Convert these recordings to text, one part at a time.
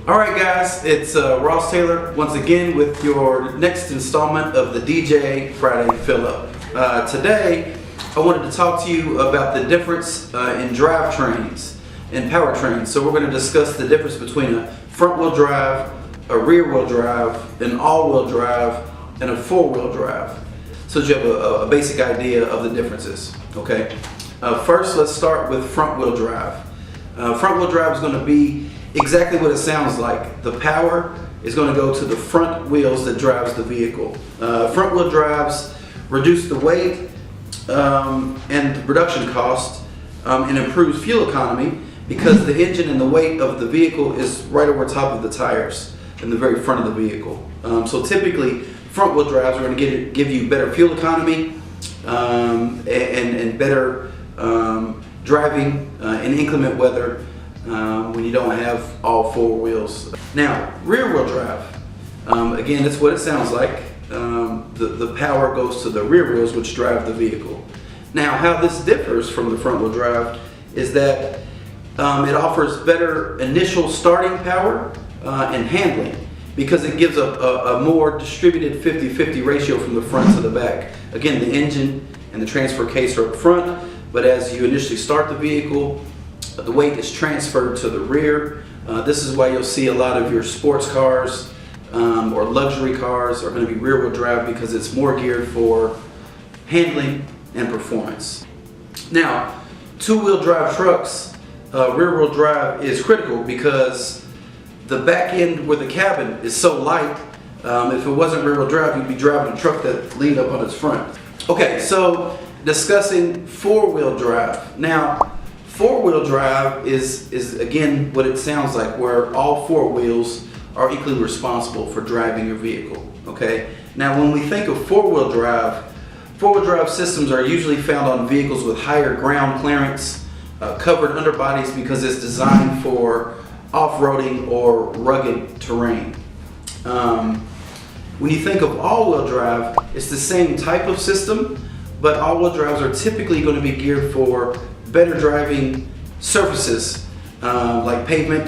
All right, guys, it's Ross Taylor once again with your next installment of the DJ Friday Fill Up. Today, I wanted to talk to you about the difference in drivetrains and powertrains. So we're going to discuss the difference between a front-wheel drive, a rear-wheel drive, an all-wheel drive, and a four-wheel drive. So that you have a basic idea of the differences. Okay. First, let's start with front-wheel drive. Front-wheel drive is going to be exactly what it sounds like. The power is going to go to the front wheels that drives the vehicle. Front-wheel drives reduce the weight and production cost and improves fuel economy because the engine and the weight of the vehicle is right over top of the tires in the very front of the vehicle. So typically, front-wheel drives are going to give you better fuel economy and better driving in inclement weather when you don't have all four wheels. Now, rear-wheel drive, again, that's what it sounds like. The power goes to the rear wheels, which drive the vehicle. Now, how this differs from the front-wheel drive is that it offers better initial starting power and handling because it gives a more distributed 50-50 ratio from the front to the back. Again, the engine and the transfer case are up front, but as you initially start the vehicle, the weight is transferred to the rear. This is why you'll see a lot of your sports cars or luxury cars are going to be rear-wheel drive because it's more geared for handling and performance. Now, two-wheel drive trucks, rear-wheel drive is critical because the back end where the cabin is so light. If it wasn't rear-wheel drive, you'd be driving a truck that leaned up on its front. Okay, so discussing four-wheel drive. Now, four-wheel drive is again what it sounds like, where all four wheels are equally responsible for driving your vehicle. Okay. Now, when we think of four-wheel drive systems are usually found on vehicles with higher ground clearance, covered underbodies because it's designed for off-roading or rugged terrain. When you think of all-wheel drive, it's the same type of system, but all-wheel drives are typically going to be geared for better driving surfaces like pavement,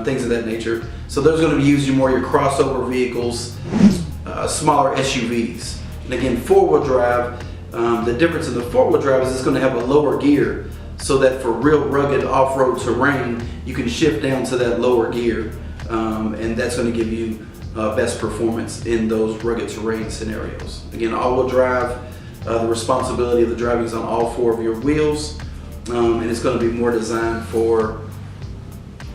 things of that nature. So those are going to be used more your crossover vehicles, smaller SUVs. And again, four-wheel drive, the difference in the four-wheel drive is it's going to have a lower gear so that for real rugged off-road terrain, you can shift down to that lower gear. And that's going to give you best performance in those rugged terrain scenarios. Again, all-wheel drive, the responsibility of the driving is on all four of your wheels. And it's going to be more designed for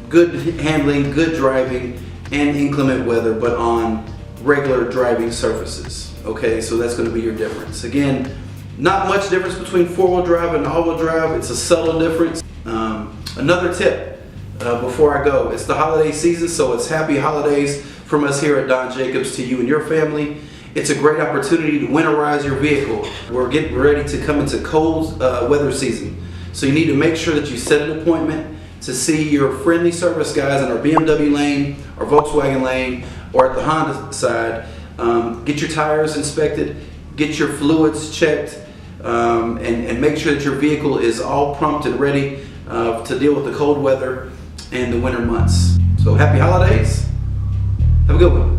good handling, good driving, and inclement weather, but on regular driving surfaces. Okay, so that's going to be your difference. Again, not much difference between four-wheel drive and all-wheel drive. It's a subtle difference. Another tip before I go, it's the holiday season, so it's happy holidays from us here at Don Jacobs to you and your family. It's a great opportunity to winterize your vehicle. We're getting ready to come into cold weather season. So you need to make sure that you set an appointment to see your friendly service guys in our BMW lane, our Volkswagen lane, or at the Honda side. Get your tires inspected, get your fluids checked, and make sure that your vehicle is all pumped and ready to deal with the cold weather and the winter months. So happy holidays. Have a good one.